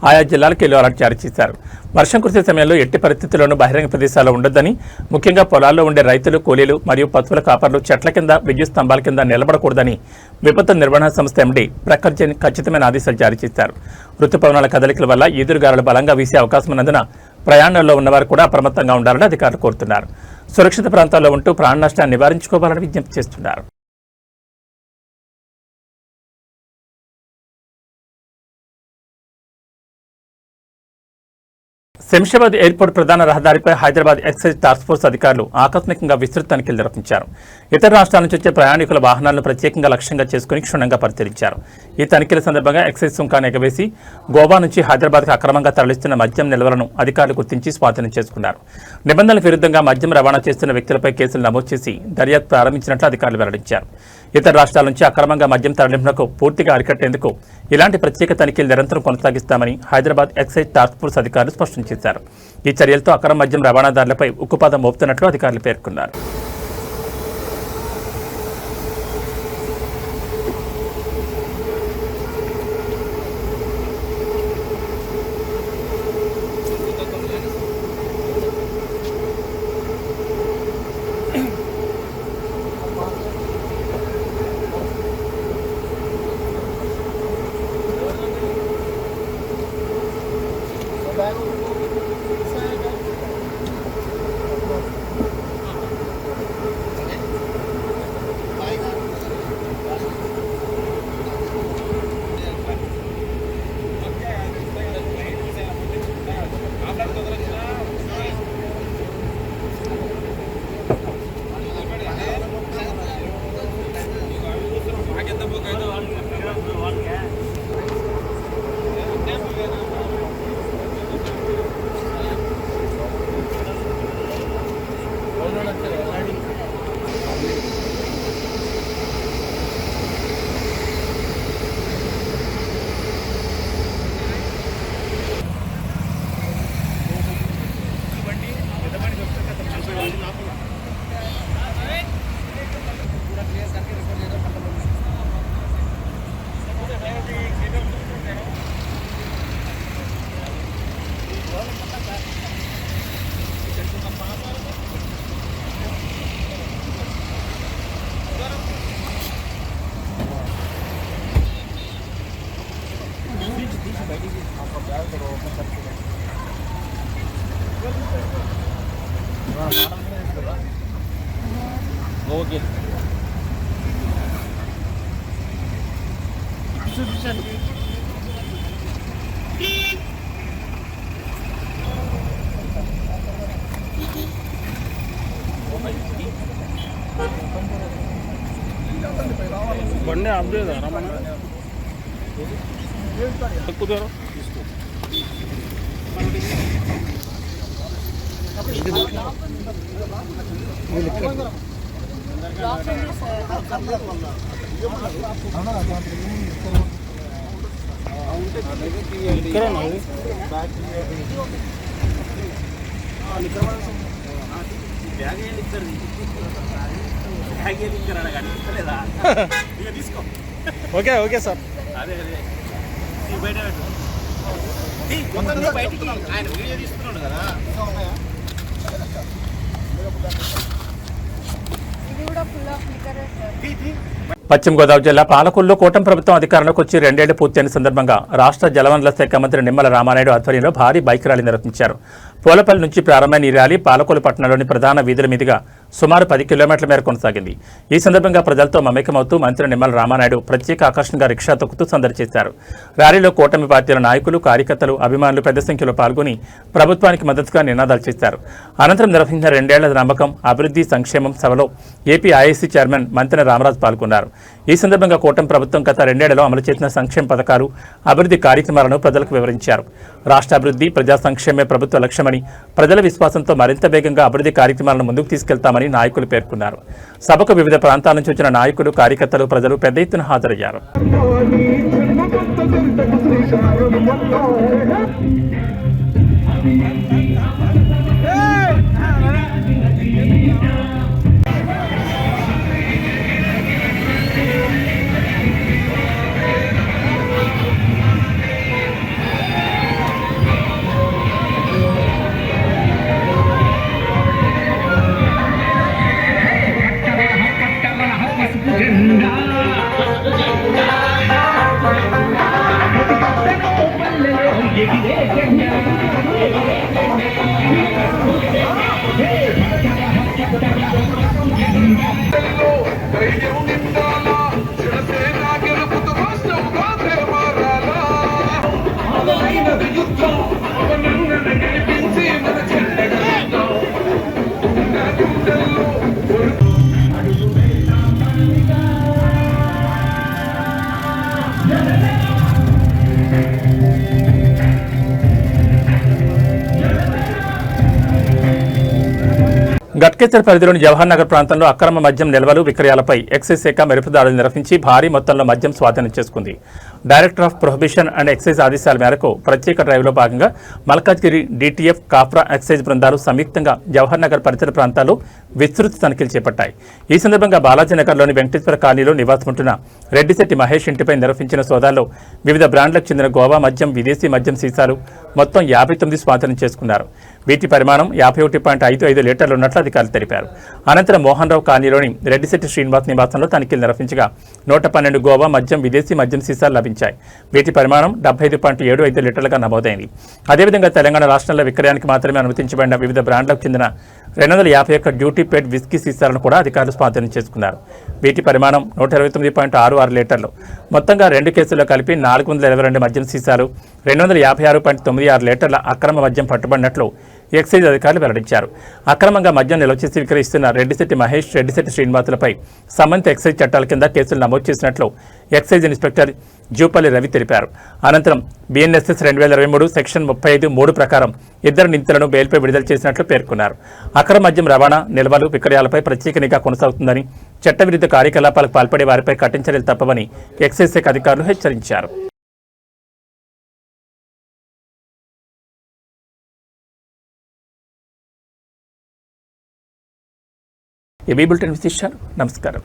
Speaker 1: ఆయా జిల్లాలకు ఎల్లో అలర్ట్ జారీ చేశారు. వర్షం కురిసే సమయంలో ఎట్టి పరిస్థితుల్లోనూ బహిరంగ ప్రదేశాల్లో ఉండొద్దని, ముఖ్యంగా పొలాల్లో ఉండే రైతులు, కూలీలు మరియు పశువుల కాపర్లు చెట్ల కింద, విద్యుత్ స్తంభాల కింద నిలబడకూడదని విపత్తు నిర్వహణ సంస్థ ఎండీ ప్రఖర్ ఖచ్చితమైన ఆదేశాలు జారీ చేశారు. ఋతుపవనాల కదలికల వల్ల ఈదురుగాలులు బలంగా వీసే అవకాశం ఉన్నందున ప్రయాణంలో ఉన్నవారు కూడా అప్రమత్తంగా ఉండాలని అధికారులు కోరుతున్నారు. సురక్షిత ప్రాంతాల్లో ఉంటూ ప్రాణ నష్టాన్ని నివారించుకోవాలని విజ్ఞప్తి చేస్తున్నారు. శంషాబాద్ ఎయిర్పోర్ట్ ప్రధాన రహదారిపై హైదరాబాద్ ఎక్సైజ్ టాస్క్ ఫోర్స్ అధికారులు ఆకస్మికంగా విస్తృత తనిఖీలు నిర్వహించారు. ఇతర రాష్ట్రాల నుంచి వచ్చే ప్రయాణికుల వాహనాలను ప్రత్యేకంగా లక్ష్యంగా చేసుకుని క్షుణ్ణంగా పరిశీలించారు. ఈ తనిఖీల సందర్భంగా ఎక్సైజ్ సుంకాన్ని ఎగవేసి గోవా నుంచి హైదరాబాద్కు అక్రమంగా తరలిస్తున్న మద్యం నిల్వలను అధికారులు గుర్తించి స్వాధీనం చేసుకున్నారు. నిబంధనలకు విరుద్ధంగా మద్యం రవాణా చేస్తున్న వ్యక్తులపై కేసులు నమోదు చేసి దర్యాప్తు ప్రారంభించినట్లు అధికారులు వెల్లడించారు. ఇతర రాష్ట్రాల నుంచి అక్రమంగా మద్యం తరలింపునకు పూర్తిగా అరికట్టేందుకు ఇలాంటి ప్రత్యేక తనిఖీలు నిరంతరం కొనసాగిస్తామని హైదరాబాద్ ఎక్సైజ్ టాస్క్ ఫోర్స్ అధికారులు స్పష్టం చేశారు. ఈ చర్యలతో అక్రమ మద్యం రవాణాదారులపై ఉక్కుపాదం మోపుతున్నట్లు అధికారులు పేర్కొన్నారు.
Speaker 4: బండి అప్డేట్ రమ్మన్నా ఎక్కుతారు ఓకే ఓకే సార్
Speaker 1: పశ్చిమ గోదావరి జిల్లా పాలకొల్లులో కూటమి ప్రభుత్వం అధికారంలోకి వచ్చి 2 ఏళ్లు పూర్తయిన సందర్భంగా రాష్ట్ర జలవనరుల శాఖ మంత్రి నిమ్మల రామానాయుడు ఆధ్వర్యంలో భారీ బైక్ ర్యాలీ నిర్వహించారు. పోలపల్లి నుంచి ప్రారంభమైన ఈ ర్యాలీ పాలకొల్లు పట్టణంలోని ప్రధాన వీధుల మీదుగా సుమారు 10 కిలోమీటర్ల మేర కొనసాగింది. ఈ సందర్భంగా ప్రజలతో మమేకమవుతూ మంత్రి నిమ్మల రామానాయుడు ప్రత్యేక ఆకర్షణగా రిక్షా తొక్కుతూ సందడి చేశారు. ర్యాలీలో కూటమి పార్టీల నాయకులు, కార్యకర్తలు, అభిమానులు పెద్ద సంఖ్యలో పాల్గొని ప్రభుత్వానికి మద్దతుగా నినాదాలు చేశారు. అనంతరం నిర్వహించిన 2 ఏళ్ల నమ్మకం, అభివృద్ధి, సంక్షేమం సభలో ఏపీ ఐఐసీ చైర్మన్ మంత్రి రామరాజు పాల్గొన్నారు. ఈ సందర్భంగా కూటమి ప్రభుత్వం గత 2 ఏళ్లలో అమలు చేసిన సంక్షేమ పథకాలు, అభివృద్ధి కార్యక్రమాలను ప్రజలకు వివరించారు. రాష్ట్ర అభివృద్ధి, ప్రజా సంక్షేమే ప్రభుత్వ లక్ష్యమని, ప్రజల విశ్వాసంతో మరింత వేగంగా అభివృద్ధి కార్యక్రమాలను ముందుకు తీసుకెళ్తామని నాయకులు పేర్కొన్నారు. సభకు వివిధ ప్రాంతాల నుంచి వచ్చిన నాయకులు, కార్యకర్తలు, ప్రజలు పెద్ద ఎత్తున హాజరయ్యారు.
Speaker 10: ఎగిరే
Speaker 1: గట్కేసర్ పరిధిలోని జవహర్ నగర్ ప్రాంతంలో అక్రమ మద్యం నిల్వలు విక్రయాలపై ఎక్సైజ్ శాఖ మెరుపు దాడులు నిర్వహించి భారీ మొత్తంలో మద్యం స్వాధీనం చేసుకుంది. Director of prohibition and excise ఆదేశాల మేరకు ప్రత్యేక డ్రైవ్లో భాగంగా మల్కాజ్గిరి డీటీఎఫ్ కాఫ్రా ఎక్సైజ్ బృందాలు సంయుక్తంగా జవహర్ నగర్ పరిసర ప్రాంతాల్లో విస్తృత తనిఖీలు చేపట్టాయి. ఈ సందర్భంగా బాలాజీనగర్లోని వెంకటేశ్వర కాలనీలో నివాసముంటున్న రెడ్డిశెట్టి మహేష్ ఇంటిపై నిర్వహించిన సోదాల్లో వివిధ బ్రాండ్లకు చెందిన గోవా మద్యం, విదేశీ మద్యం సీసాలు మొత్తం 59 స్వాధీనం చేసుకున్నారు. వీటి పరిమాణం 51.55 లీటర్లు ఉన్నట్లు అధికారులు తెలిపారు. అనంతరం మోహన్ రావు కాలనీలోని రెడ్డిశెట్టి శ్రీనివాస్ నివాసంలో తనిఖీలు నిర్వహించగా 112 గోవా మద్యం, విదేశీ మద్యం సీసాలు లభించాయి. వీటి పరిమాణం 75.75 లీటర్లుగా నమోదైంది. అదేవిధంగా తెలంగాణ రాష్ట్రంలో విక్రయానికి మాత్రమే అనుమతించబడిన వివిధ బ్రాండ్లకు చెందిన 251 డ్యూటీ పేడ్ విస్కీ సీసాలను కూడా అధికారులు స్వాధీనం చేసుకున్నారు. వీటి పరిమాణం 129.66 లీటర్లు. మొత్తంగా 2 కేసుల్లో కలిపి 422 మద్యం సీసాలు, 256.96 లీటర్ల అక్రమ మద్యం పట్టుబడినట్లు ఎక్సైజ్ అధికారులు వెల్లడించారు. అక్రమంగా మద్యం నిల్వ చేసి విక్రయిస్తున్న రెడ్డిశెట్టి మహేష్, రెడ్డిశెట్టి శ్రీనివాసులపై సంబంధిత ఎక్సైజ్ చట్టాల కింద కేసులు నమోదు చేసినట్లు ఎక్సైజ్ ఇన్స్పెక్టర్ జూపల్లి రవి తెలిపారు. అనంతరం BNSS 2023 సెక్షన్ 35(3) ప్రకారం 2 నిందితులను బెయిల్పై విడుదల చేసినట్లు పేర్కొన్నారు. అక్రమ మద్యం రవాణా, నిల్వలు, విక్రయాలపై ప్రత్యేక నిఘా కొనసాగుతుందని, చట్టవిరుద్ధ కార్యకలాపాలకు పాల్పడే వారిపై కఠిన చర్యలు తప్పవని ఎక్సైజ్ శాఖ అధికారులు హెచ్చరించారు. ఏబీ బులెటిన్ విశేషాలు. నమస్కారం.